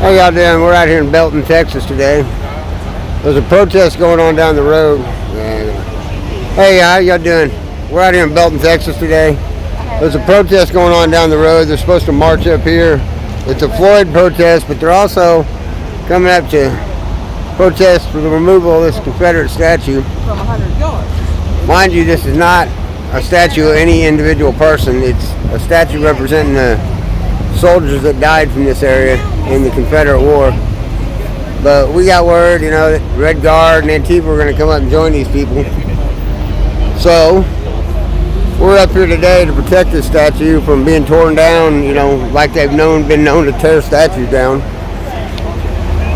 How y'all doing? We're out here in Belton, Texas today. There's a protest going on down the road. Hey, how y'all doing? We're out here in Belton, Texas today. There's a protest going on down the road. They're supposed to march up here. It's a Floyd protest, but they're also coming up to protest for the removal of this Confederate statue. From 100 yards. Mind you, this is not a statue of any individual person. It's a statue representing the soldiers that died from this area in the Confederate War. But we got word, that Red Guard and Antifa were going to come up and join these people. So we're up here today to protect this statue from being torn down, like they've been known to tear statues down.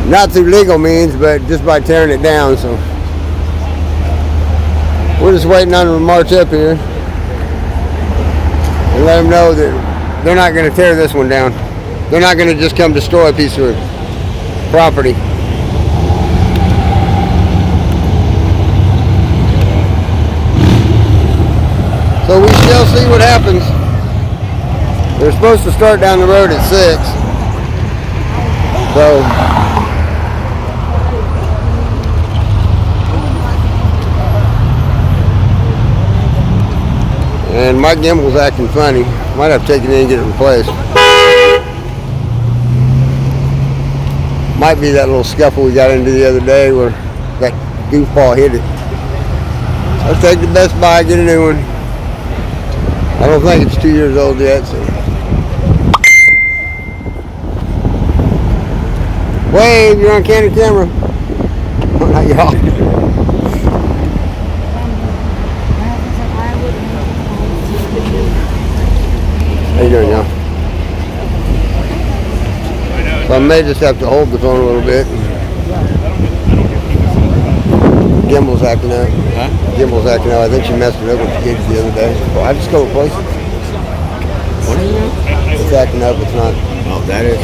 Not through legal means, but just by tearing it down. So we're just waiting on them to march up here and let them know that they're not going to tear this one down. They're not going to just come destroy a piece of property. So we shall see what happens. They're supposed to start down the road at 6. So and my gimbal's acting funny. Might have to take it in and get it replaced. Might be that little scuffle we got into the other day where that goofball hit it. Let's take the Best Buy, get a new one. I don't think it's 2 years old yet, so. Wave, you're on candid camera. Not y'all. How you doing, y'all? So I may just have to hold the phone a little bit. Gimbal's acting out. Huh? Gimbal's acting out. I think she messed it up with the kids the other day. Well, I just go replace it. What is it? It's acting up. It's not. Oh, that is.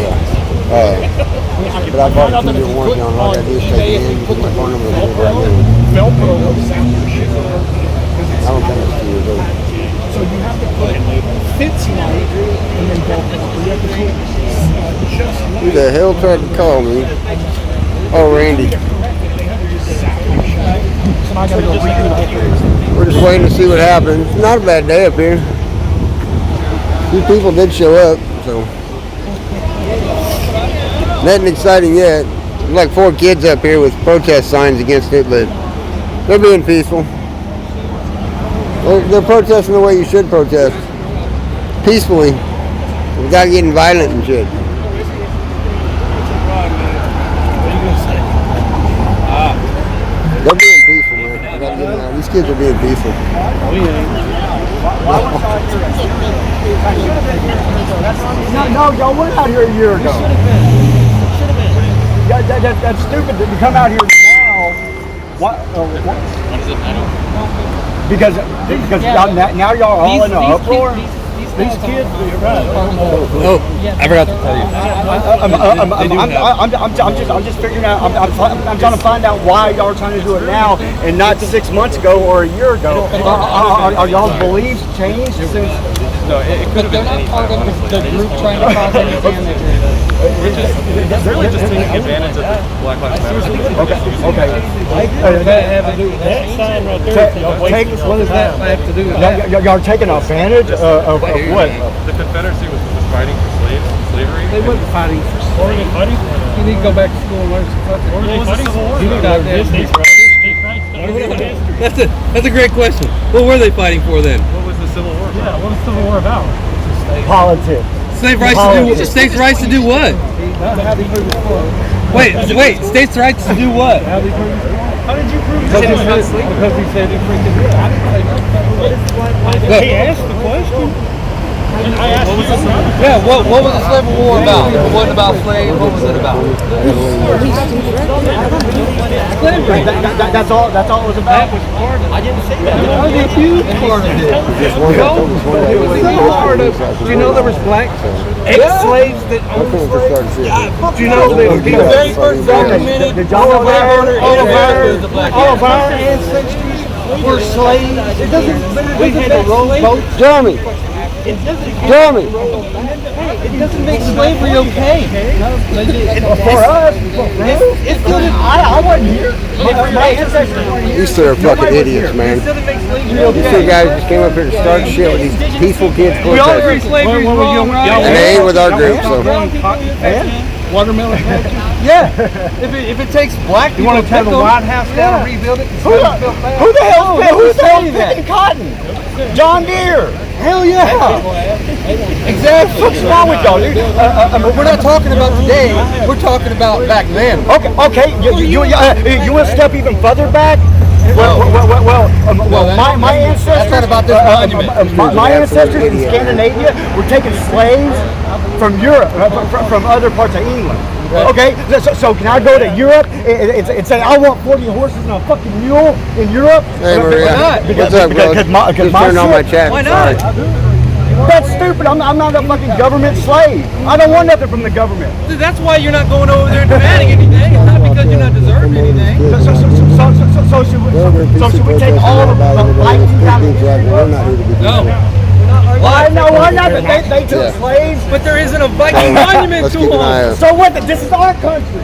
But I bought a 2-year warranty on it. All I gotta do is take it in, put my phone number in right there. I don't think it's 2 years old. So you have to put fits light and then Belton. Who the hell tried to call me? Oh, Randy. We're just waiting to see what happens. Not a bad day up here. 2 people did show up, so nothing exciting yet. There's like 4 kids up here with protest signs against it, but they're being peaceful. They're protesting the way you should protest. Peacefully. Without getting violent and shit. They're being peaceful, man. I gotta get them out. These kids are being peaceful. No, y'all went out here a year ago. That's stupid that you come out here now. What is it? Because now y'all are all in an uproar. These kids, you're right. Oh, I forgot to tell you. I'm just figuring out. I'm trying to find out why y'all are trying to do it now and not 6 months ago or a year ago. Are y'all's beliefs changed since? No, it could have been any time. The group trying to cause any damage. It's really just taking advantage of the Black Lives Matter. Okay. That have to do with that sign right there. What does that have to do with that? Y'all are taking advantage of what? The Confederacy was fighting for slavery. They weren't fighting for slavery. You need to go back to school and learn some fucking. What was the Civil War? You need to That's a great question. What were they fighting for then? What was the Civil War about? Yeah, what is the Civil War about? Politics. States' rights to do what? Wait, states' rights to do what? How did you prove that? Because he said he freaking did. He asked the question. Yeah, what was the Civil War about? It wasn't about slaves. What was it about? That's all it was about. I didn't say that. That was a huge part of it. It was a part of. Do you know there was black ex-slaves that owned slaves? Do you know that the very first documented all of our ancestors were slaves? We had a rowboat. Jeremy! It doesn't make slavery okay. For us, It's good. I wasn't here. My ancestors weren't here. These two are fucking idiots, man. It doesn't make slavery These two okay. guys just came up here to start shit with these peaceful kids We all agree protesting. slavery's wrong, right? And they ain't with our group, so. Watermelon. Yeah. If it takes black people to tear the White House down and rebuild it, Who the hell's picking cotton? John Deere. Hell yeah. Exactly. What's wrong with y'all, dude? We're not talking about today. We're talking about back then. Okay. You want to step even further back? My ancestors. That's not about this monument. My ancestors in Scandinavia were taking slaves from Europe, from other parts of England. Okay, so can I go to Europe and say I want 40 horses and a fucking mule in Europe? Hey, Maria. What's up, bro? Just turned on my chat. Why Sorry. not? That's stupid. I'm not a fucking government slave. I don't want nothing from the government. Dude, that's why you're not going over there and demanding anything. It's not because you're not deserving anything. So should we take all of the lights out of the No. Why not? They took slaves. But there isn't a Viking monument Let's to keep an eye them. out. So what? This is our country.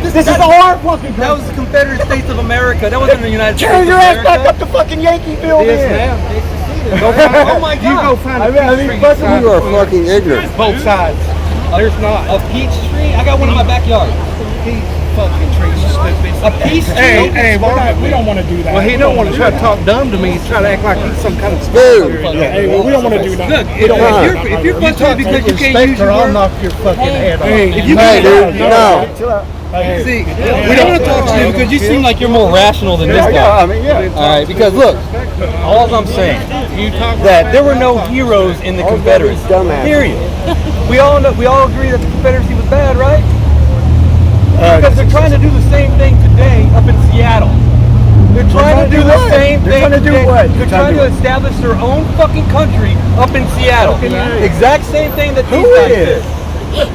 This is our fucking That was country. the Confederate States of America. That wasn't the United States Turn of your ass America. back up to fucking Yankeeville then. Oh my God. You are fucking ignorant. Both sides. There's not. A peach tree? I got one in my backyard. Fucking trees, stupid. A peach tree? Hey, we don't want to do that. Well, he don't want to try to talk dumb to me. He's trying to act like he's some kind of Dude. Hey, well, we don't want to do that. Look, if you're frustrated because you can't use your I'll word, knock your fucking head off. if you Hey, can't, dude, no. see, we don't want to talk to you because you seem like you're more rational than this guy. I mean, yeah. All right, because look, all I'm saying that there were no heroes in the Confederacy. dumbass. Period. We all agree that the Confederacy was bad, right? Because they're trying to do the same thing today up in Seattle. They're trying to do the same thing. They're trying to do today. what? They're trying to establish their own fucking country up in Seattle. Exact same thing that these guys did.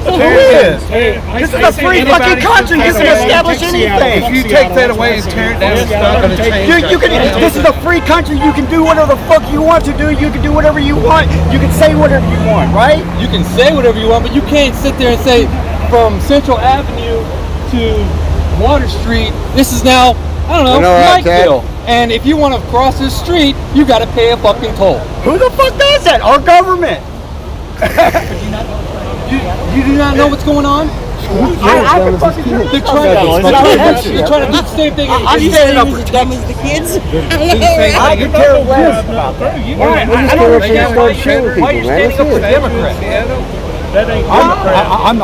Who is? This is a free fucking country. You can establish anything. If you take that away and tear it down, it's not going to change. You can. This is a free country. You can do whatever the fuck you want to do. You can do whatever you want. You can say whatever you want, right? You can say whatever you want, but you can't sit there and say from Central Avenue to Water Street, this is now, I don't know, Mikeville. And if you want to cross this street, you got to pay a fucking toll. Who the fuck does that? Our government. You do not know what's going on? I can fucking tell you. They're trying to do the same thing. I'm standing up for the kids. I could care less about that. I don't understand Why you're standing up for Democrats? I'm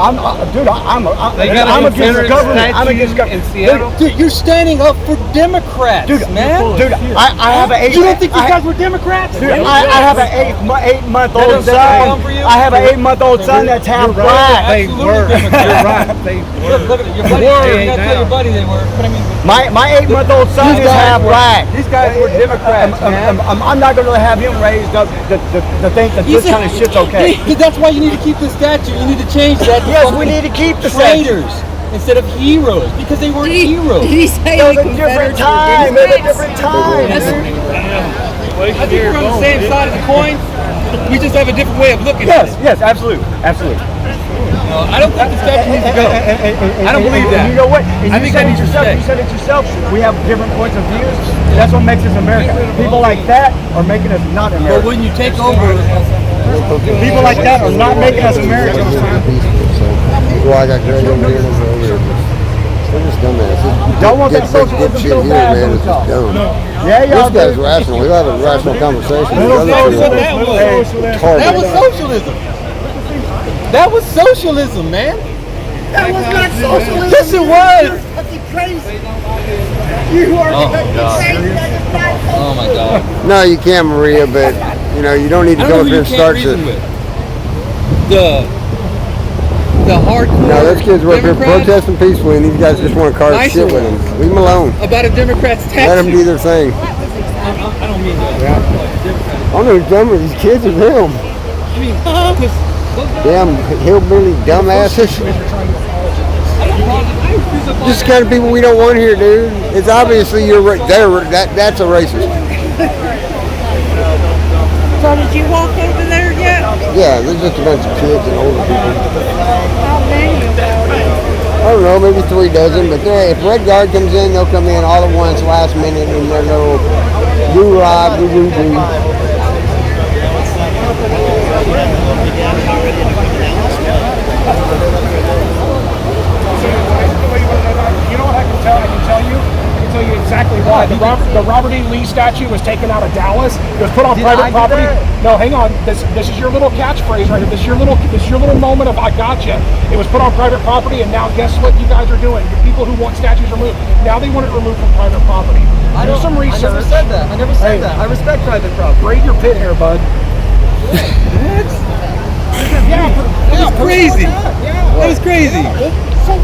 against government. I'm against government. Dude, you're standing up for Democrats, Dude, man. I have an 8. You don't think these guys were Democrats? Dude, I have an 8-month-old That doesn't son. count for you? I have an 8-month-old son that's half black. They were. You're right. They were. Look at your buddy. You gotta tell your buddy they were. But I mean, My 8-month-old son is half black. these guys were Democrats, man. I'm not going to have him raised up to think that this kind of shit's okay. That's why you need to keep the statute. You need to change that. Yes, we need to keep the statute. traitors instead of heroes because they weren't heroes. Did he say It was the a different Confederates time. were It was a Democrats? different time. I think we're on the same side of the coin. We just have a different way of looking at it. Yes, absolutely. I don't think the statute needs to go. I don't believe that. You know what? I think that needs to stay. You said it yourself. We have different points of views. That's what makes us America. People like that are making us not But America. when you take over, People like that are not making us American. Well, I got Greg over here and over here. They're just dumbasses. Y'all want that Get socialism shit so here, bad, man. don't It's just y'all? dumb. Yeah, y'all This guy's do. rational. We'll have a rational conversation. The other That's two what are that was. retarded. That was socialism. That was socialism, man. That was not socialism. Yes, it was. Fucking crazy. You are Oh my God. Oh my God. No, you can't, Maria, but you know, you don't need to I go don't up know here who and you start can't shit. reason with. The hardcore. No, those kids were up here Democrats protesting peacefully, and these guys just want to cause Nicer shit with them. Leave them alone. about a Democrat's tax. Let them do their thing. I don't mean that. I don't know who's dumber, these kids or them. I mean, because Damn hillbilly dumbasses. Just the kind of people we don't want here, dude. It's obviously that's a racist. So did you walk over there yet? Yeah, there's just a bunch of kids and older people. How many of those? I don't know, maybe 3 dozen, but if Red Guard comes in, they'll come in all at once, last minute, in their little do-rah, do-do-do. You know what I can tell? I can tell you exactly why. The Robert E. Lee statue was taken out of Dallas. It was put on private property. No, hang on. This is your little catchphrase right here. This is your little moment of I gotcha. It was put on private property, and now guess what you guys are doing? The people who want statues removed, now they want it removed from private property. Do some research. I never said that. I never said that. I respect private property. Braid your pit hair, bud. That was crazy. That was crazy.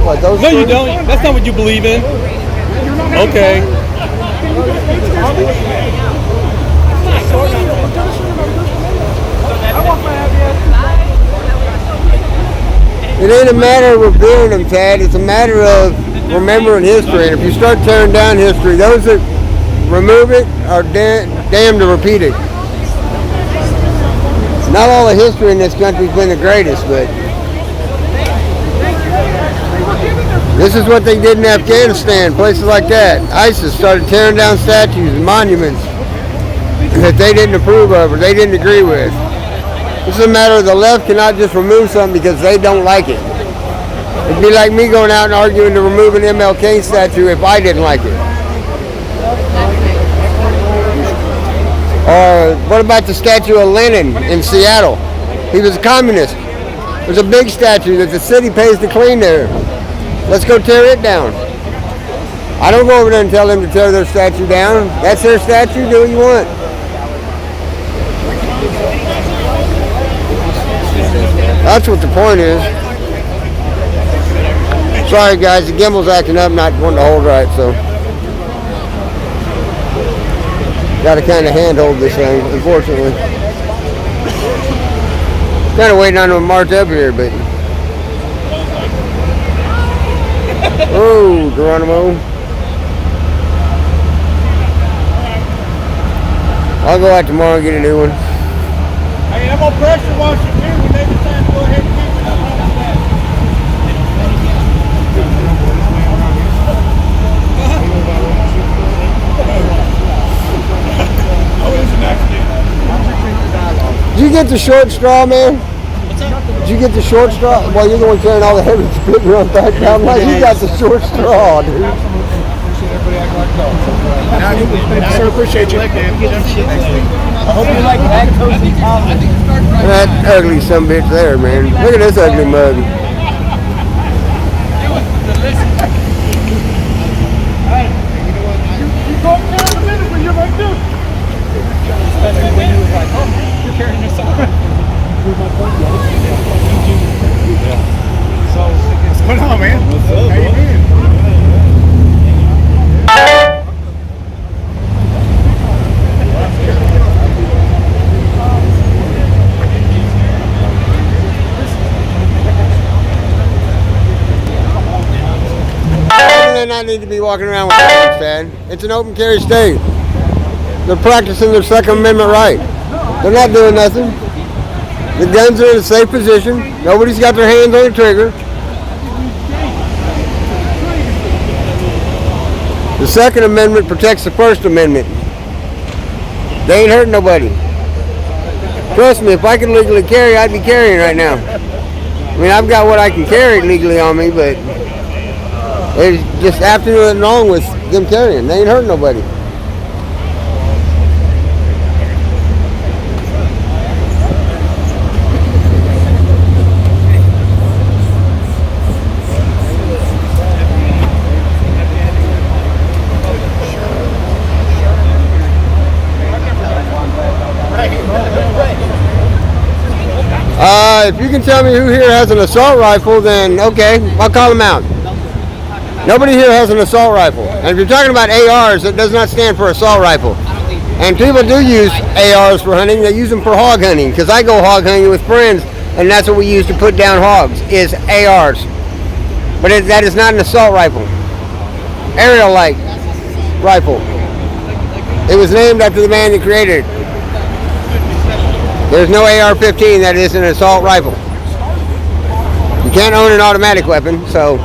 What, those No, you three? don't. That's not what you believe in. Okay. It ain't a matter of reviewing them, Tad. It's a matter of remembering history. And if you start tearing down history, those that remove it are damned to repeat it. Not all the history in this country's been the greatest, but this is what they did in Afghanistan, places like that. ISIS started tearing down statues and monuments that they didn't approve of or they didn't agree with. This is a matter of the left cannot just remove something because they don't like it. It'd be like me going out and arguing to remove an MLK statue if I didn't like it. Or what about the statue of Lenin in Seattle? He was a communist. There's a big statue that the city pays to clean there. Let's go tear it down. I don't go over there and tell them to tear their statue down. That's their statue, do what you want. That's what the point is. Sorry guys, the gimbal's acting up, not wanting to hold right, so. Got to kind of handhold this thing, unfortunately. Kind of waiting on them to march up here, but. Oh, Geronimo. I'll go out tomorrow and get a new one. Hey, I'm gonna pressure wash it too. We maybe time to go ahead and keep it up. Did you get the short straw, man? Did you get the short straw? Well, you're the one carrying all the heavy spit and run back down. Like, you got the short straw, dude. Sir, appreciate you. I hope you like lactose intolerant. That ugly sumbitch there, man. Look at this ugly mug. You go up there in a minute when you're like this. Especially when you was like, oh, you're carrying this on. So, what's going on, man? What's up, how you been? They not need to be walking around with guns, Dad. It's an open carry state. They're practicing their Second Amendment right. They're not doing nothing. The guns are in a safe position. Nobody's got their hands on the trigger. The Second Amendment protects the First Amendment. They ain't hurting nobody. Trust me, if I could legally carry, I'd be carrying right now. I mean, I've got what I can carry legally on me, but there's just absolutely nothing wrong with them carrying. They ain't hurting nobody. If you can tell me who here has an assault rifle, then okay, I'll call them out. Nobody here has an assault rifle. And if you're talking about ARs, it does not stand for assault rifle. And people do use ARs for hunting. They use them for hog hunting, because I go hog hunting with friends, and that's what we use to put down hogs, is ARs. But that is not an assault rifle. Aerial light rifle. It was named after the man that created it. There's no AR-15 that is an assault rifle. You can't own an automatic weapon, so.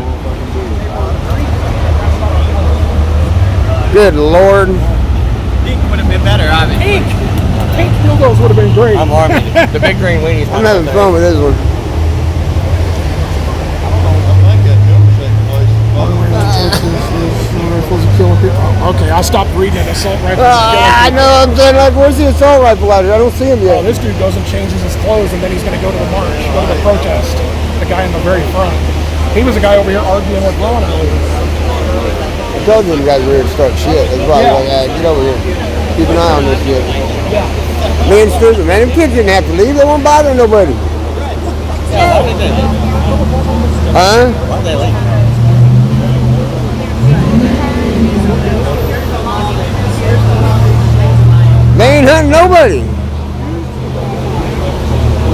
Good Lord. Pink would have been better, I mean. Pink dildos would have been great. I'm Army. The big green weenies. I'm having fun with this one. Okay, I stopped reading it. Assault rifle. I know. I'm saying, like, where's the assault rifle out here? I don't see him Oh, yet. this dude goes and changes his clothes, and then he's going to go to the march, go to the protest. The guy in the very front. He was the guy over here arguing with Ron earlier. I told you guys were here to start shit. That's probably like, get over here. Keep an eye on this shit. Me and stupid, man. Them kids didn't have to leave. They won't bother nobody. Huh? Why did they leave? They ain't hunting nobody.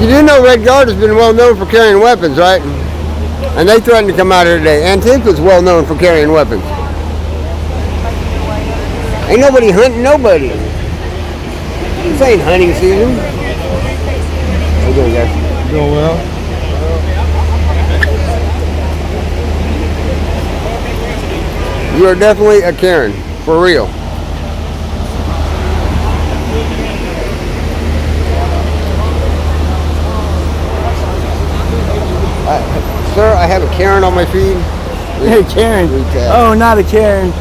You do know Red Guard has been well known for carrying weapons, right? And they threatened to come out here today. Antifa's well known for carrying weapons. Ain't nobody hunting nobody. This ain't hunting season. How you doing, guys? Doing well. You are definitely a Karen, for real. Sir, I have a Karen on my feed. Hey, Karen. Oh, not a Karen.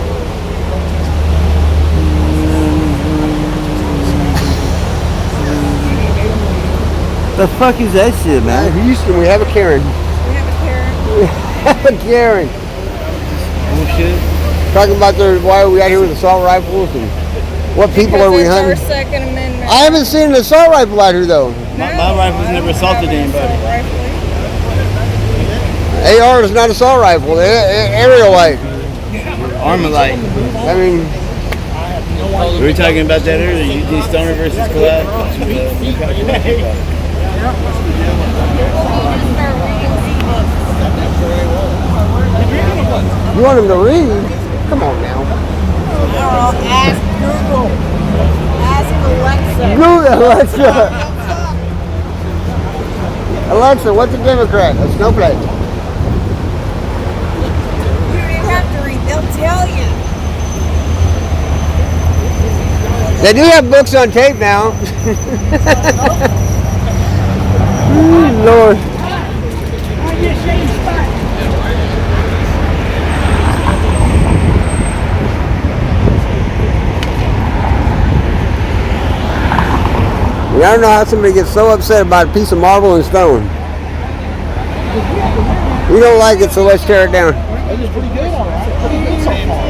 The fuck is that shit, man? Houston, we have a Karen. We have a Karen. Oh shit. Talking about why are we out here with assault rifles and what people are we hunting? Our Second Amendment. I haven't seen an assault rifle out here though. My rifle's never assaulted anybody. AR is not assault rifle. Aerial light. Armalite. I mean, We were talking about that earlier. Eugene Stoner versus Collab. you want him to read? Come on now. Ask Google. Ask Alexa. Google, Alexa. Alexa, what's a Democrat? A snowflake. You don't even have to read. They'll tell you. They do have books on tape now. Ooh, Lord. I don't know how somebody gets so upset about a piece of marble and stone. We don't like it, so let's tear it down. That is pretty good, all right. Pretty good so far.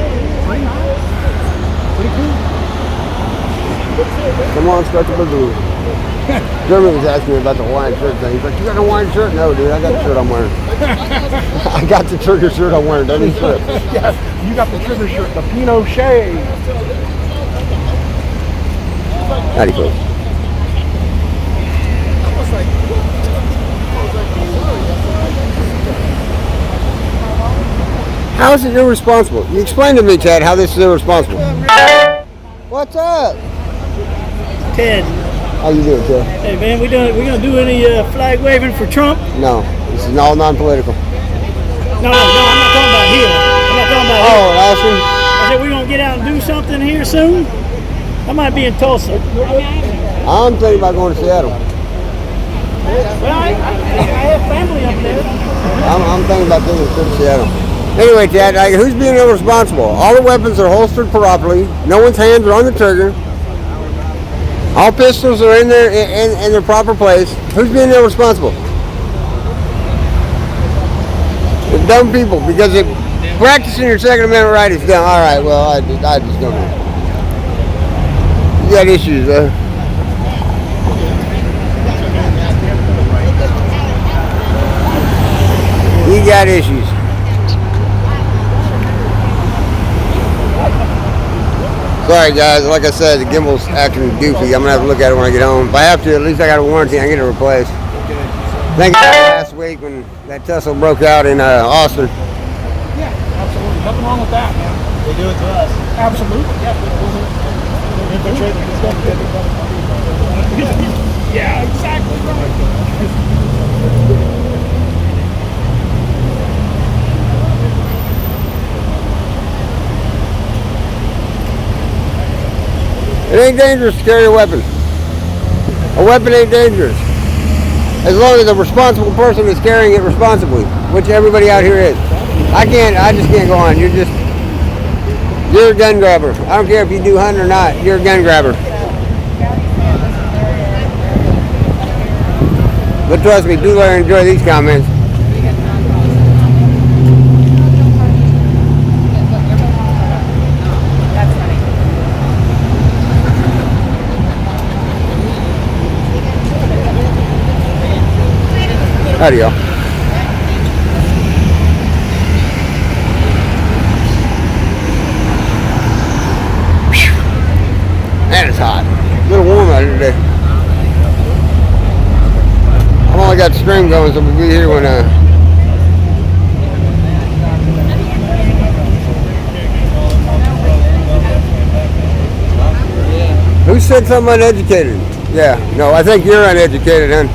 Pretty cool. Come on, start the boogaloo. Jeremy was asking me about the Hawaiian shirt thing. He's like, you got a Hawaiian shirt? No, dude, I got the shirt I'm wearing. I got the trigger shirt I'm wearing, doesn't he? Yeah, you got the trigger shirt, the Pinochet. Howdy, folks. How is it irresponsible? You explain to me, Chad, how this is irresponsible. What's up? Ted, How you doing, Chad? hey man, we gonna do any flag waving for Trump? No, this is all non-political. No, I'm not talking about here. I'm not talking about here. Oh, Austin? I said we're gonna get out and do something here soon. I might be in Tulsa. I'm thinking about going to Seattle. Well, I have family up there. I'm thinking about taking a trip to Seattle. Anyway, Chad, who's being irresponsible? All the weapons are holstered properly. No one's hands are on the trigger. All pistols are in their proper place. Who's being irresponsible? The dumb people, because practicing your Second Amendment right is dumb. All right, well, I just don't know. You got issues, though. You got issues. Sorry guys, like I said, the gimbal's acting goofy. I'm gonna have to look at it when I get home. If I have to, at least I got a warranty, I can get it replaced. Thank you for last week when that tussle broke out in Austin. Yeah, absolutely. Nothing wrong with that, man. They do it to us. Absolutely. Yeah. Yeah, exactly right. It ain't dangerous to carry a weapon. A weapon ain't dangerous. As long as a responsible person is carrying it responsibly, which everybody out here is. I just can't go on. You're a gun grabber. I don't care if you do hunt or not, you're a gun grabber. But trust me, people are enjoy these comments. Howdy, y'all. Man, it's hot. A little warm out here today. I've only got the stream going, so we'll be here when Who said something uneducated? Yeah, no, I think you're uneducated, huh?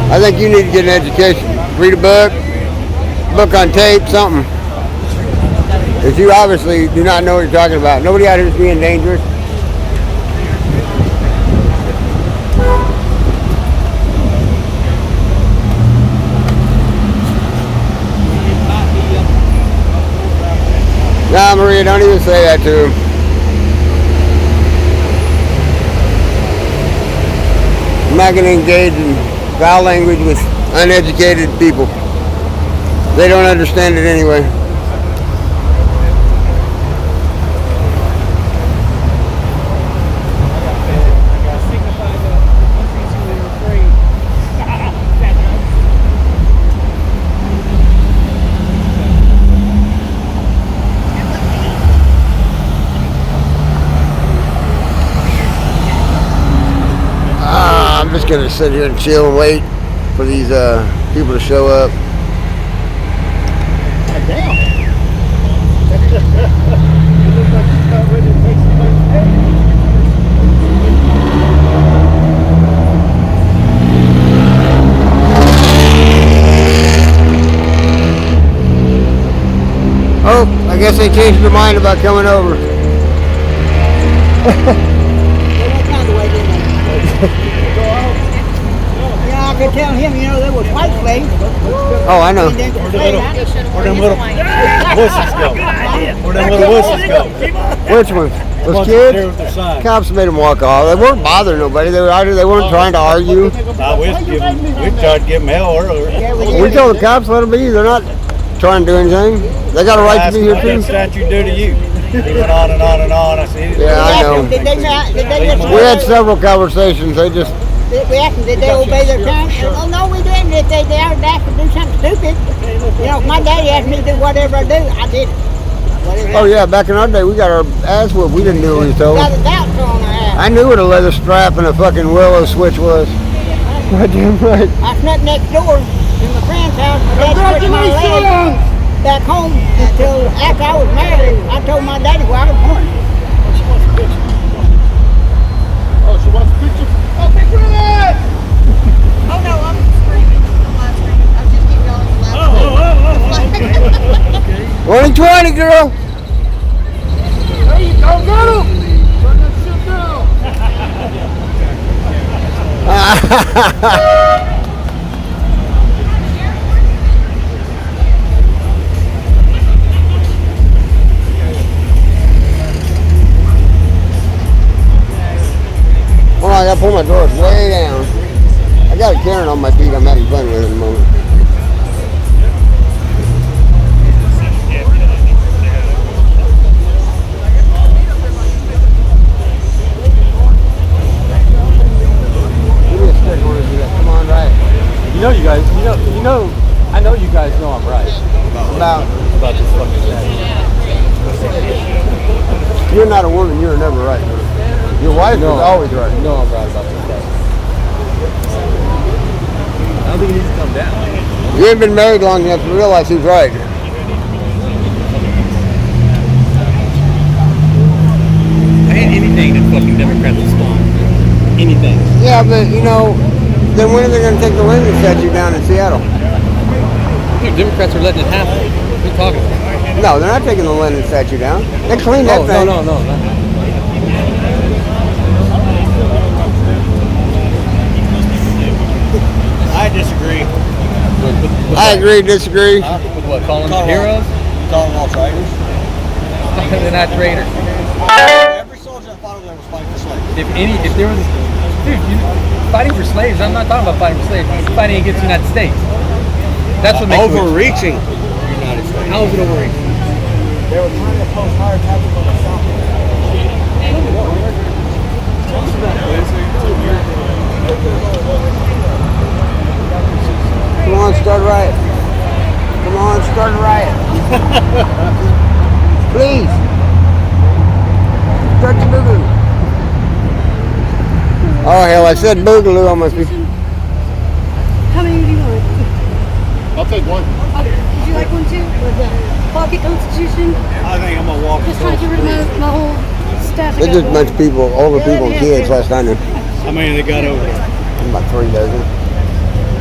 I think you need to get an education. Read a book on tape, something. Because you obviously do not know what you're talking about. Nobody out here is being dangerous. Nah, Maria, don't even say that to him. I'm not going to engage in foul language with uneducated people. They don't understand it anyway. I'm just gonna sit here and chill and wait for these people to show up. Damn. Oh, I guess they changed their mind about coming over. I could tell him, there was white slaves. Oh, I know. Where them little wussies go? Where them little wussies go? Which ones? Those kids? Cops made them walk off. They weren't bothering nobody. They weren't trying to argue. We tried to give them hell earlier. We told the cops, let them be. They're not trying to do anything. They got a right to be here What too. did statue do to you? He went on and on and on. I said, Yeah, I know. Did they We had several conversations. They just we asked them, did they obey their time? Oh, no, we didn't. If they asked to do something stupid, if my daddy asked me to do whatever I do, I did it. Oh yeah, back in our day, we got our ass whooped. We didn't do what we was told. Got a doubt on our ass. I knew what a leather strap and a fucking willow switch was. Goddamn right. I slept next door in my friend's house. My dad put my leg back home until after I was married. I told my daddy where I was born. Oh, she wants a picture? Oh, picture of that! Oh no, I'm screaming. I'm not screaming. I'm just keep yelling loud. Only 20, girl. There you go, get him! Turn that shit down! Hold on, I gotta pull my drawers way down. I got a Karen on my feet I'm having fun with at the moment. Give me a stick when I do that. Come on, right. You know, I know you guys know I'm right About about this fucking statue. you're not a woman, you're never right. Your wife is always right. You know I'm right about this statue. I don't think he needs to come down. You ain't been married long enough to realize who's right. Anything that fucking Democrats will stop. anything. Yeah, but you know, then when are they going to take the Lincoln statue down in Seattle? Democrats are letting it happen. What are you talking about? No, they're not taking the Lennon statue down. They cleaned that thing. No. I disagree. I agree, disagree. With what? Calling them heroes? Calling them all traitors. They're not traitors. Every soldier that fought over there was fighting for slaves. If there was, dude, fighting for slaves. I'm not talking about fighting for slaves. It's fighting against the United States. That's what makes Overreaching. United States. How is it overreaching? They were trying to impose higher taxes on the South. Come on, start a riot. Come on, start a riot. Please. Start the boogaloo. Oh, hell, I said boogaloo. I must be. How many do you want? I'll take one. Okay. Would you like one too? With the pocket constitution? I think I'm gonna walk. Just trying to get rid of my whole staff. There's just a bunch of people, older people and kids last I knew. How many they got over there? About 3 dozen.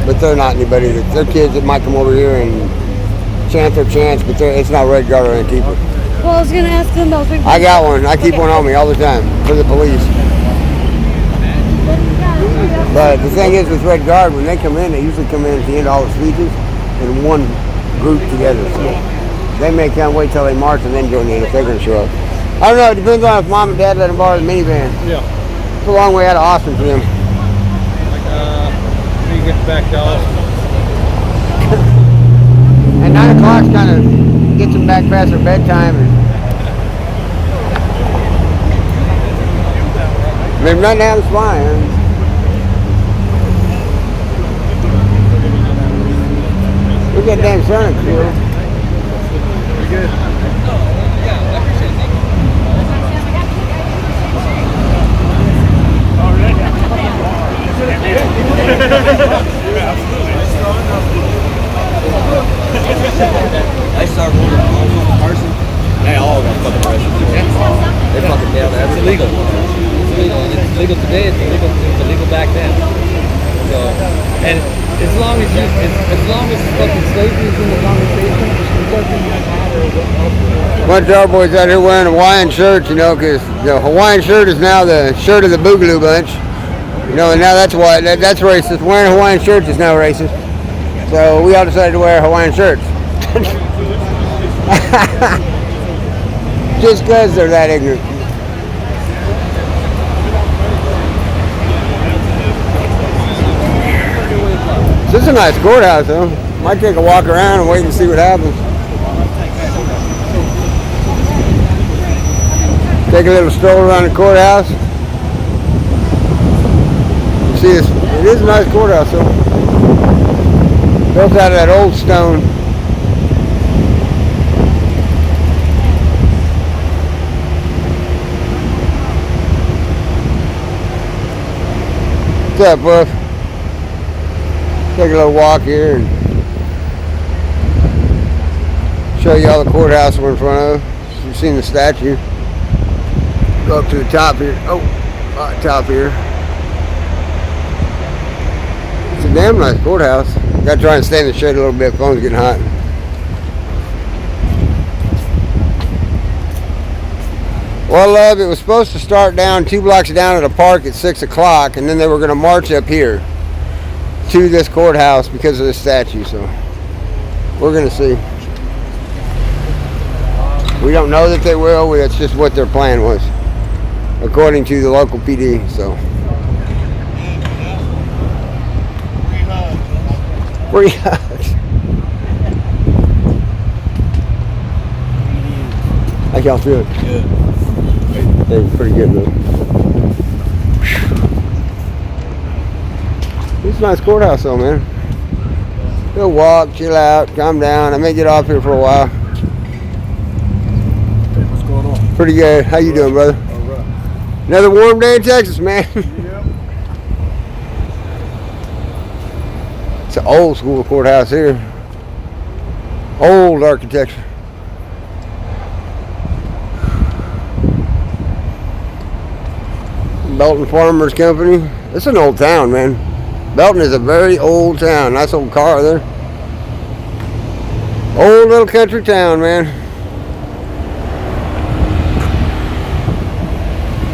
But they're not anybody. They're kids that might come over here and chant their chants, but it's not Red Guard or Antifa. Well, I was going to ask them about I got one. I keep one on me all the time for the police. But the thing is with Red Guard, when they come in, they usually come in at the end of all the speeches in one group together. So they may come wait till they march and then join in if they're going to show up. I don't know. It depends on if mom and dad let them borrow the minivan. Yeah. It's a long way out of Austin for them. You get back to Austin. And 9 o'clock kind of gets them back past their bedtime. And maybe nothing happens fine. We got damn sun at cool. Pretty good. I started with one person. They all got fucking arrested. They fucking down there. It's illegal. It's illegal. And it's illegal today. It's illegal back then. So, and as long as fucking slavery is in the conversation, it doesn't matter what else. Bunch of our boys out here wearing Hawaiian shirts, you know, because the Hawaiian shirt is now the shirt of the Boogaloo bunch. You know, and now that's racist. Wearing Hawaiian shirts is now racist. So we all decided to wear Hawaiian shirts. Just because they're that ignorant. This is a nice courthouse, though. Might take a walk around and wait and see what happens. Take a little stroll around the courthouse. See, it is a nice courthouse, though. Built out of that old stone. What's up, Buff? Take a little walk here and show you all the courthouse we're in front of. You've seen the statue. Go up to the top here. Oh, top here. It's a damn nice courthouse. Gotta try and stay in the shade a little bit. Phone's getting hot. Well, love, it was supposed to start down 2 blocks down at a park at 6 o'clock, and then they were going to march up here to this courthouse because of this statue. So we're going to see. We don't know that they will. That's just what their plan was, according to the local PD. So free hugs. How y'all feeling? Good. It's pretty good, though. It's a nice courthouse, though, man. Go walk, chill out, calm down. I may get off here for a while. What's going on? Pretty good. How you doing, brother? All right. Another warm day in Texas, man. Yep. It's an old school courthouse here. Old architecture. Belton Farmers Company. It's an old town, man. Belton is a very old town. Nice old car there. Old little country town, man.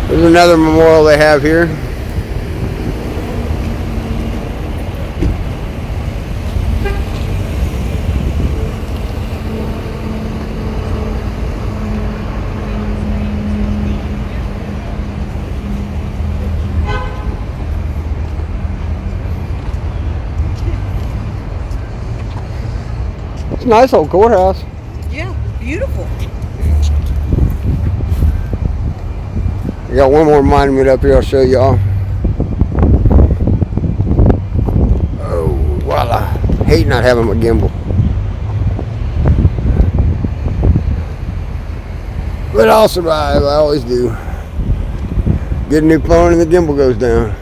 There's another memorial they have here. It's a nice old courthouse. Yeah, beautiful. I got one more monument up here I'll show y'all. Oh, well, I hate not having my gimbal. But I'll survive, I always do. Get a new phone and the gimbal goes down.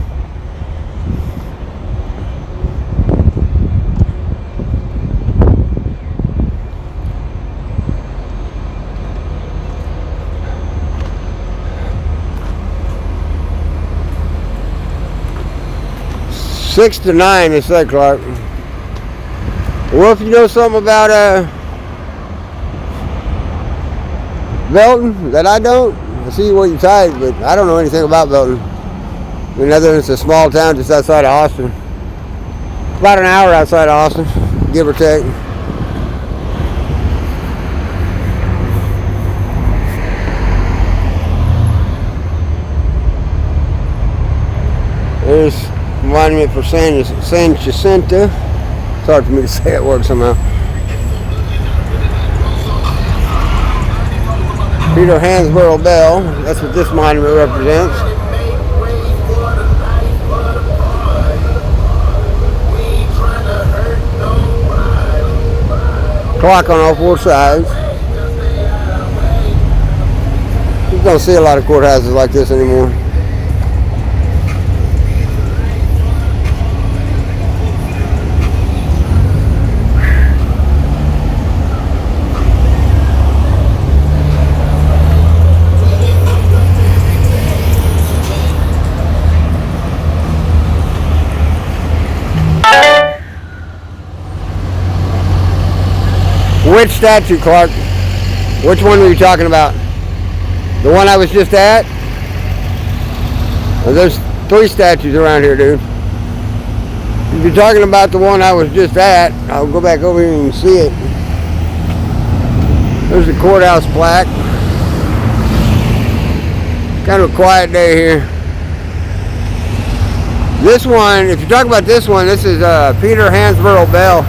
Six to 9, they said, Clark. Well, if you know something about Belton that I don't, I see what you type, but I don't know anything about Belton. I mean, other than it's a small town just outside of Austin. About an hour outside of Austin, give or take. There's monument for San Jacinto. It's hard for me to say that word somehow. Peter Hansborough Bell. That's what this monument represents. Clock on all four sides. You don't see a lot of courthouses like this anymore. Which statue, Clark? Which one were you talking about? The one I was just at? Well, there's 3 statues around here, dude. If you're talking about the one I was just at, I'll go back over here and see it. There's the courthouse plaque. Kind of a quiet day here. This one, if you're talking about this one, this is Peter Hansborough Bell.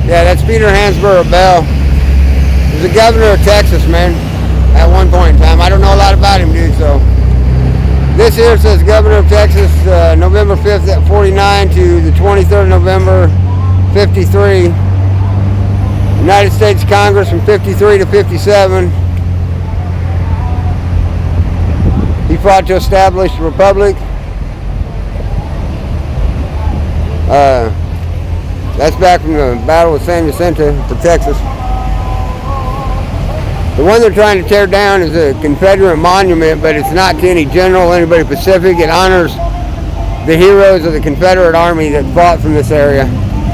Yeah, that's Peter Hansborough Bell. He was the governor of Texas, man, at one point in time. I don't know a lot about him, dude, so. This here says governor of Texas, November 5th at 49 to the 23rd of November, 53. United States Congress from 53 to 57. He fought to establish the Republic. That's back from the Battle of San Jacinto for Texas. The one they're trying to tear down is a Confederate monument, but it's not to any general, anybody Pacific. It honors the heroes of the Confederate Army that fought from this area,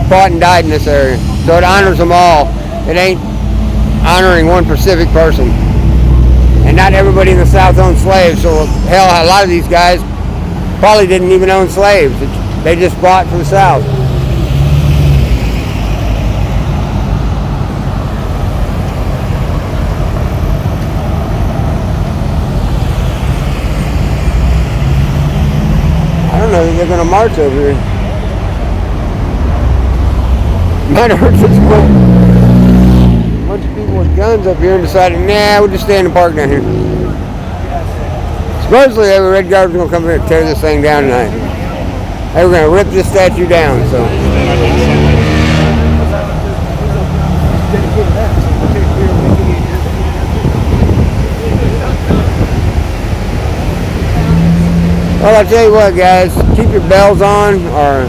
fought and died in this area. So it honors them all. It ain't honoring one Pacific person. And not everybody in the South owned slaves, so hell, a lot of these guys probably didn't even own slaves. They just fought for the South. They're gonna march over here. Might have heard this quick. A bunch of people with guns up here and decided, nah, we'll just stay in the park down here. Supposedly, the Red Guard was gonna come here and tear this thing down tonight. They were gonna rip this statue down, so. Well, I'll tell you what, guys, keep your bells on or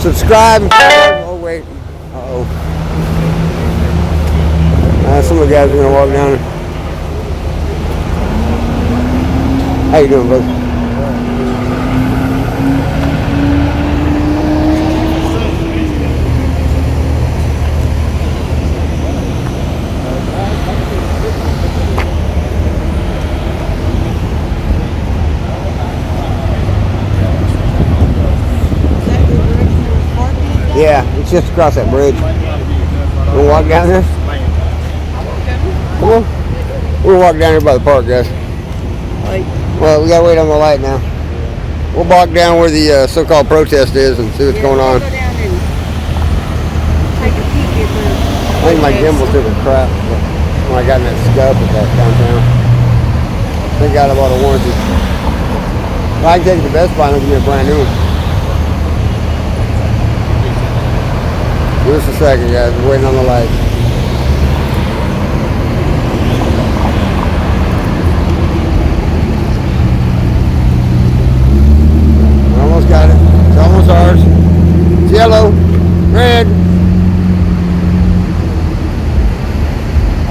subscribe. Oh, wait. Uh-oh. Some of the guys are going to walk down. How you doing, brother? Yeah, it's just across that bridge. We'll walk down there. Come on. We'll walk down here by the park, guys. Well, we gotta wait on the light now. We'll walk down where the so-called protest is and see what's going on. Go down and take a peek at I think my gimbal took a crap when I got in that scuff at that downtown. They got about a warranty. Well, I can take it to Best Buy and give me a brand new one. Give us a second, guys. We're waiting on the light. We almost got it. It's almost ours. It's yellow, red.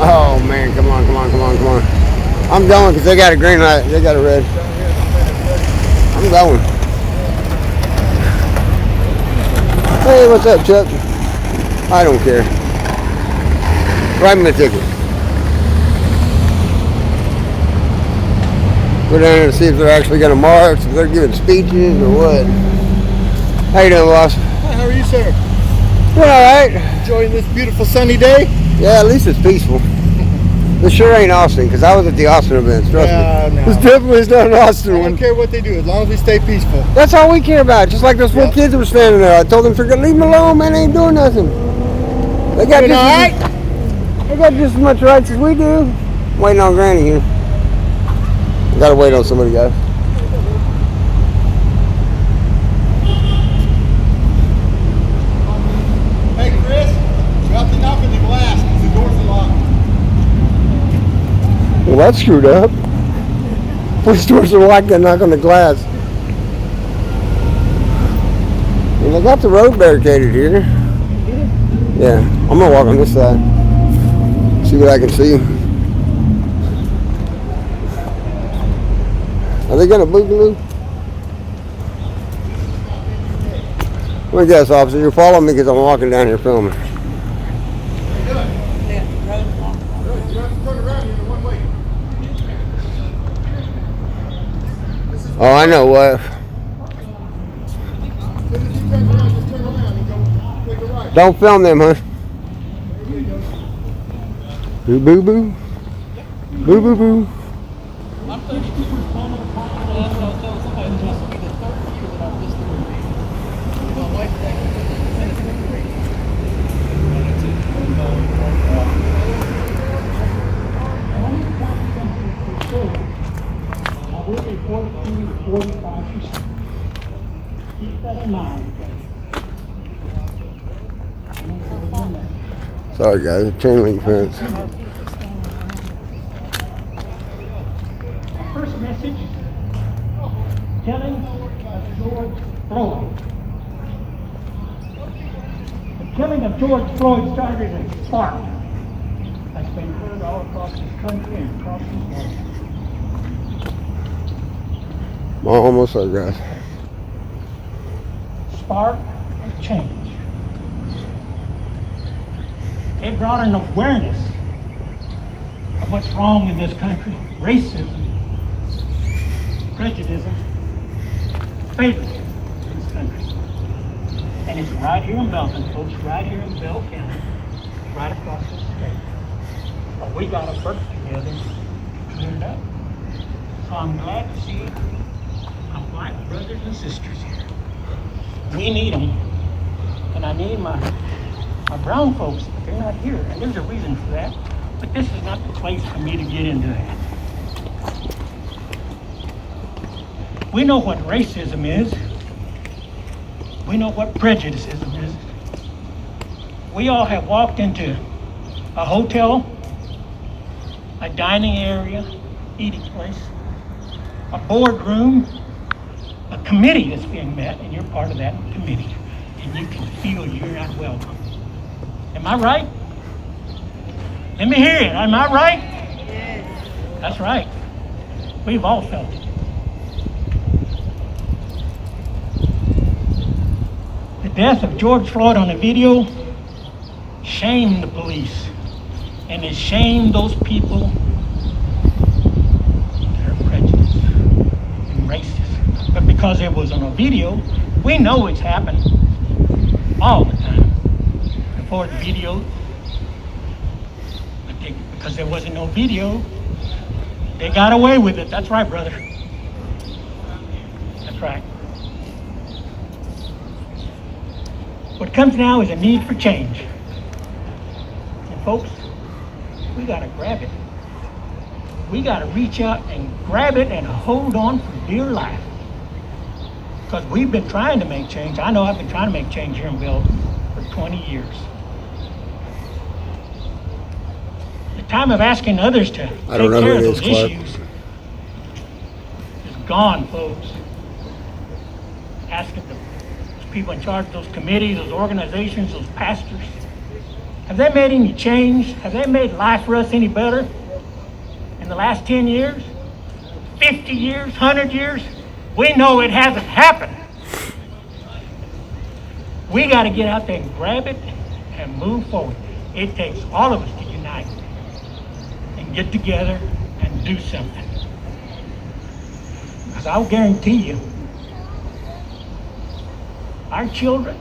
Oh man, come on, come on, come on, come on. I'm going because they got a green light. They got a red. I'm going. Hey, what's up, Chuck? I don't care. Write me a ticket. Go down there to see if they're actually going to march, if they're giving speeches or what. How you doing, boss? Hi, how are you, sir? Doing all right. Enjoying this beautiful sunny day? Yeah, at least it's peaceful. This sure ain't Austin, because I was at the Austin events, trust me. No. It's definitely not an Austin I one. don't care what they do, as long as we stay peaceful. That's all we care about. Just like those four kids that were standing there. I told them, leave them alone, man. They ain't doing nothing. They got They got just as much rights as we do. I'm waiting on Granny here. I gotta wait on somebody, guys. Hey, Chris, you have to knock on the glass because the doors are locked. Well, that's screwed up. Police doors are locked, they knock on the glass. Well, they got the road barricaded here. Yeah, I'm gonna walk on this side. See what I can see. Are they gonna boogaloo? Let me guess, officer, you're following me because I'm walking down here filming. Oh, I know what. Don't film them, huh? Boo boo boo. Boo boo boo. Sorry guys, chain link fence. First message, killing of George Floyd. The killing of George Floyd started a spark that's been heard all across this country and across this world. Almost there, guys. Spark of change. It brought an awareness of what's wrong in this country. Racism, prejudice, favoritism in this country. And it's right here in Belton, folks, right here in Bell County, right across the state. But we got to work together to clear it up. So I'm glad to see my white brothers and sisters here. We need them. And I need my brown folks, but they're not here. And there's a reason for that. But this is not the place for me to get into that. We know what racism is. We know what prejudice is. We all have walked into a hotel, a dining area, eating place, a boardroom, a committee that's being met, and you're part of that committee. And you can feel you're not welcome. Am I right? Let me hear it. Am I right? Yes. That's right. We've all felt it. death of George Floyd on the video shamed the police, and it shamed those people that are prejudiced and racist. But because it was on a video, we know it's happened all the time. Before the video, but because there wasn't no video, they got away with it. That's right, brother. That's right. What comes now is a need for change. And folks, we gotta grab it. We gotta reach out and grab it and hold on for dear life. Because we've been trying to make change. I know I've been trying to make change here in Belton for 20 years. The time of asking others to take care of those issues is gone, folks. Asking the people in charge of those committees, those organizations, those pastors, have they made any change? Have they made life for us any better in the last 10 years, 50 years, 100 years? We know it hasn't happened. We got to get out there and grab it and move forward. It takes all of us to unite and get together and do something. Because I'll guarantee you, our children,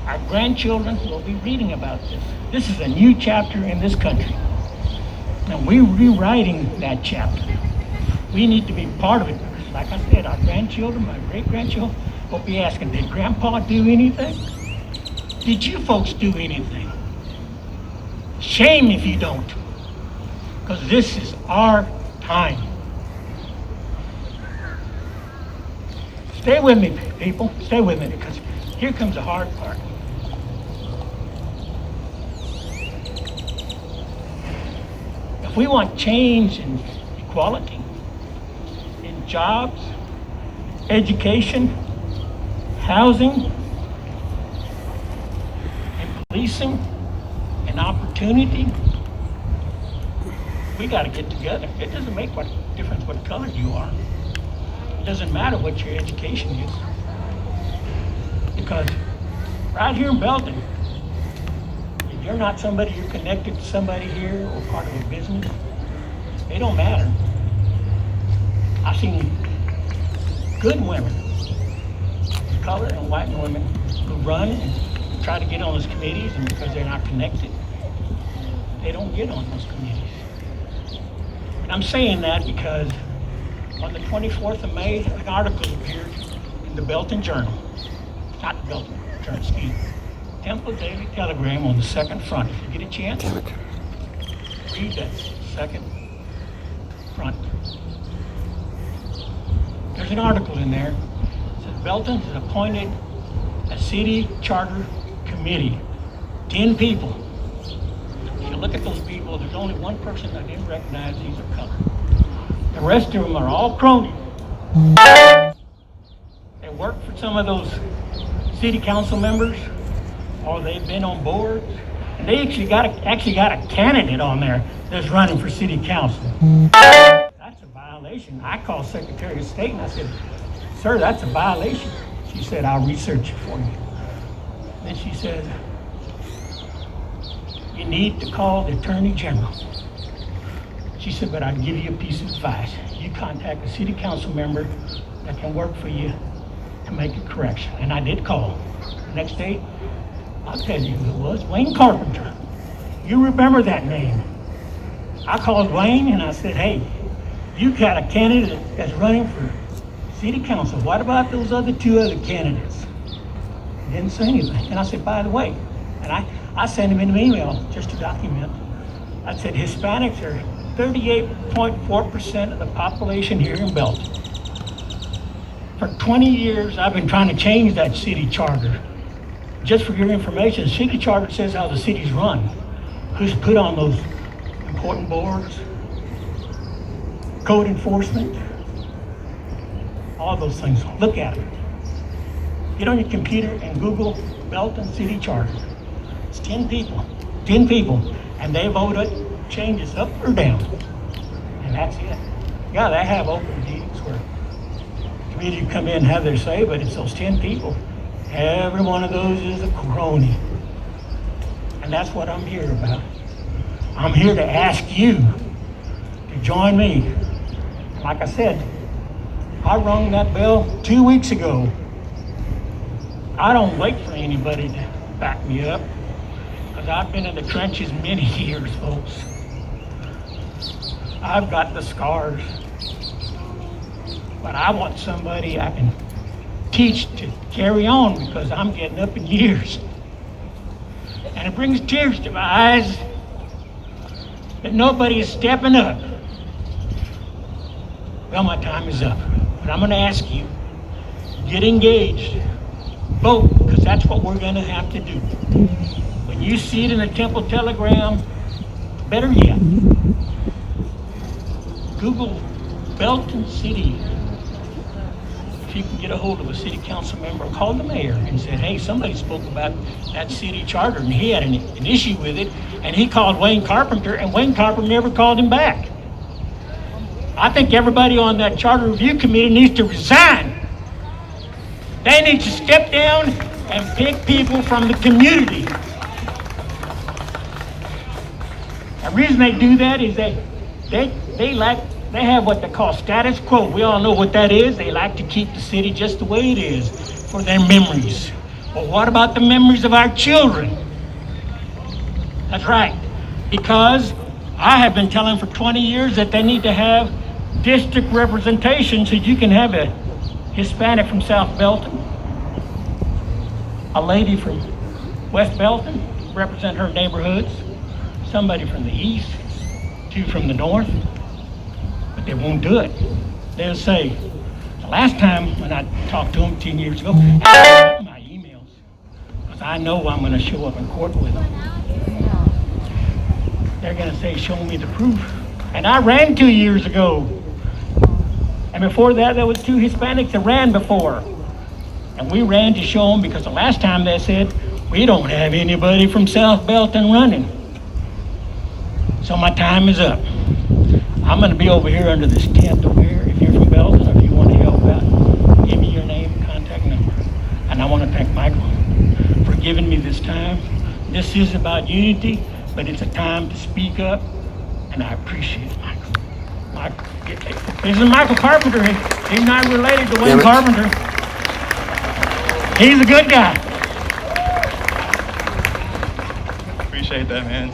our grandchildren will be reading about this. This is a new chapter in this country. And we're rewriting that chapter. We need to be part of it. Like I said, our grandchildren, my great-grandchildren, will be asking, did Grandpa do anything? Did you folks do anything? Shame if you don't. Because this is our time. Stay with me, people. Stay with me, because here comes the hard part. If we want change in equality, in jobs, education, housing, and policing, and opportunity, we got to get together. It doesn't make what difference what color you are. It doesn't matter what your education is. Because right here in Belton, if you're not somebody, you're connected to somebody here or part of a business, it don't matter. I've seen good women, colored and white women, who run and try to get on those committees, and because they're not connected, they don't get on those committees. And I'm saying that because on the 24th of May, an article appeared in the Belton Journal. Not the Belton Journal, excuse me. Temple Daily Telegram on the second front. If you get a chance, read that second front. There's an article in there. It says Belton has appointed a city charter committee. 10 people. If you look at those people, there's only one person I didn't recognize. These are colored. The rest of them are all cronies. They work for some of those city council members, or they've been on boards, and they actually got a candidate on there that's running for city council. That's a violation. I called Secretary of State and I said, "Sir, that's a violation." She said, "I'll research it for you." Then she said, "You need to call the Attorney General." She said, "But I'll give you a piece of advice. You contact a city council member that can work for you to make a correction." And I did call. The next day, I'll tell you who it was, Wayne Carpenter. You remember that name. I called Wayne and I said, "Hey, you got a candidate that's running for city council. What about those two other candidates?" He didn't say anything. And I said, "By the way," and I sent him an email just to document. I said, "Hispanics are 38.4% of the population here in Belton. For 20 years, I've been trying to change that city charter. Just for your information, the city charter says how the city's run, who's put on those important boards, code enforcement, all those things. Look at it. Get on your computer and Google Belton City Charter. It's 10 people, and they voted changes up or down, and that's it. Yeah, they have open meetings where committee come in and have their say, but it's those 10 people, Every one of those is a crony. And that's what I'm here about. I'm here to ask you to join me. Like I said, I rung that bell 2 weeks ago. I don't wait for anybody to back me up, because I've been in the trenches many years, folks. I've got the scars, but I want somebody I can teach to carry on, because I'm getting up in years. And it brings tears to my eyes that nobody is stepping up. Well, my time is up, but I'm gonna ask you, get engaged, vote, because that's what we're gonna have to do. When you see it in the Temple Telegram, better yet, Google Belton City. If you can get a hold of a city council member, call the mayor and said, hey, somebody spoke about that city charter and he had an issue with it, and he called Wayne Carpenter, and Wayne Carpenter never called him back. I think everybody on that charter review committee needs to resign. They need to step down and pick people from the community. The reason they do that is they have what they call status quo. We all know what that is. They like to keep the city just the way it is for their memories. Well, what about the memories of our children? That's right. Because I have been telling for 20 years that they need to have district representation so you can have a Hispanic from South Belton, a lady from West Belton, represent her neighborhoods, somebody from the east, 2 from the north. They won't do it. They'll say, the last time when I talked to them 10 years ago, I my emails, because I know I'm going to show up in court with them. They're going to say, show me the proof. And I ran 2 years ago. And before that, there was 2 Hispanics that ran before. And we ran to show them, because the last time they said, we don't have anybody from South Belton running. So my time is up. I'm going to be over here under this tent over here. If you're from Belton or if you want to help out, give me your name and contact number. And I want to thank Michael for giving me this time. This is about unity, but it's a time to speak up, and I appreciate it, Michael. This is Michael Carpenter. He's not related to Wayne Carpenter. He's a good guy. Appreciate that, man.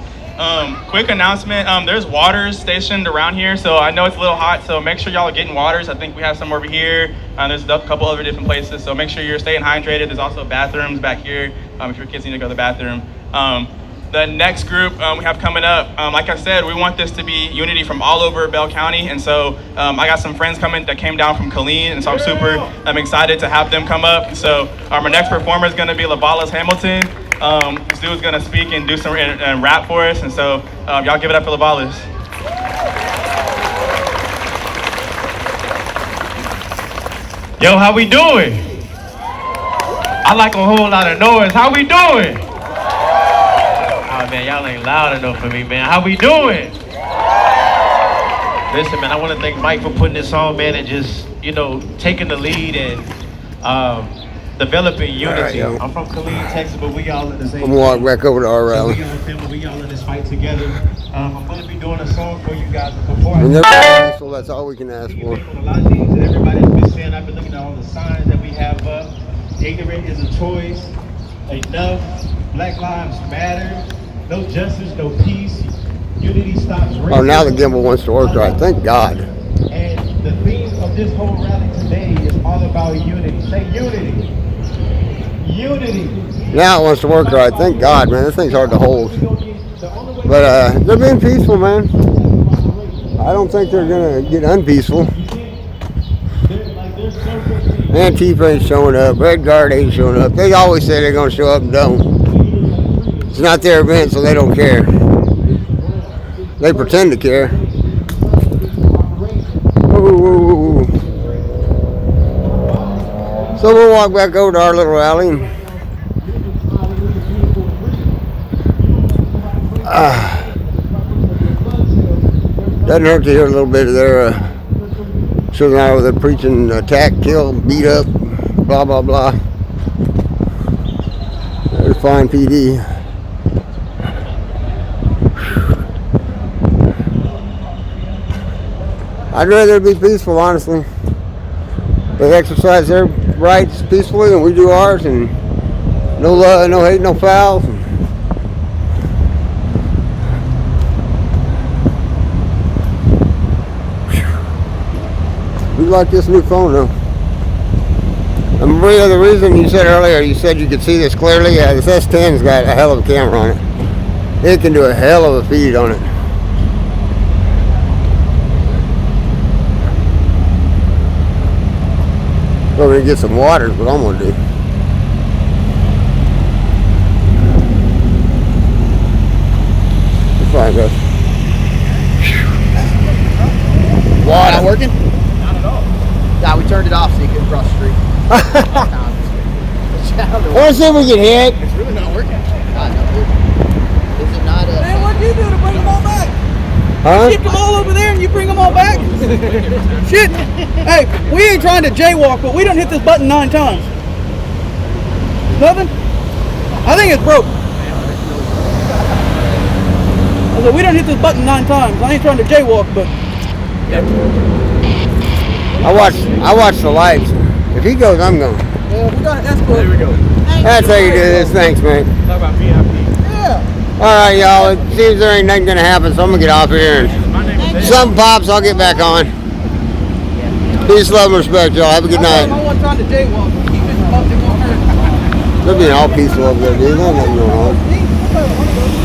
Quick announcement, there's waters stationed around here, so I know it's a little hot, so make sure y'all are getting waters. I think we have some over here. There's a couple other different places, so make sure you're staying hydrated. There's also bathrooms back here if your kids need to go to the bathroom. The next group we have coming up, like I said, we want this to be unity from all over Bell County, and so I got some friends coming that came down from Killeen, and so I'm excited to have them come up. So our next performer is going to be Lavalas Hamilton. This dude's gonna speak and do some and rap for us, and so y'all give it up for Lavalas. Yo, how we doing? I like a whole lot of noise. How we doing? Oh man, y'all ain't loud enough for me, man. How we doing? Listen, man, I want to thank Mike for putting this on, man, and just, taking the lead and developing unity. Right, I'm from Killeen, Texas, but we all in the same. I'm gonna walk back over to our rally. So we all family, we all in this fight together. I'm going to be doing a song for you guys, but before And they're peaceful, that's all we can ask for. a lot of things that everybody's been saying. I've been looking at all the signs that we have up. Ignorant is a choice. Enough. Black Lives Matter. No justice, no peace. Unity stops racism. Oh, now the gimbal wants to work right. Thank God. And the theme of this whole rally today is all about unity. Say unity. Unity. Now it wants to work right. Thank God, man. This thing's hard to hold. But they're being peaceful, man. I don't think they're gonna get unpeaceful. Antifa ain't showing up. Red Guard ain't showing up. They always say they're gonna show up and don't. It's not their event, so they don't care. They pretend to care. Ooh. So we'll walk back over to our little rally. Doesn't hurt to hear a little bit of their children out there preaching attack, kill, beat up, blah, blah, blah. There's fine PD. I'd rather it be peaceful, honestly. They exercise their rights peacefully, and we do ours, and no love, no hate, no fouls. We like this new phone, though. And Maria, the reason you said earlier, you said you could see this clearly. Yeah, this S10's got a hell of a camera on it. It can do a hell of a feed on it. We're going to get some water is what I'm going to do. It's fine, guys. Water. Not working? Not at all. Yeah, we turned it off so you couldn't cross the street. I want to see if we can hit. It's really not working. God, no, dude. Is it not a... Man, what'd you do to bring them all back? Huh? You shipped them all over there and you bring them all back? Shit. Hey, we ain't trying to jaywalk, but we done hit this button 9 times. Nothing? I think it's broke. I said, we done hit this button 9 times. I ain't trying to jaywalk, but... I watch the lights. If he goes, I'm going. Well, we got an escort. There we go. That's how you do this. Thanks, man. Talk about VIP. Yeah. Alright, y'all. It seems there ain't nothing going to happen, so I'm going to get off here. And if something pops, I'll get back on. Peace, love, and respect, y'all. Have a good night. I wasn't trying to jaywalk. Keep it up, they won't hurt. They're being all peaceful over there, dude. There's nothing going on.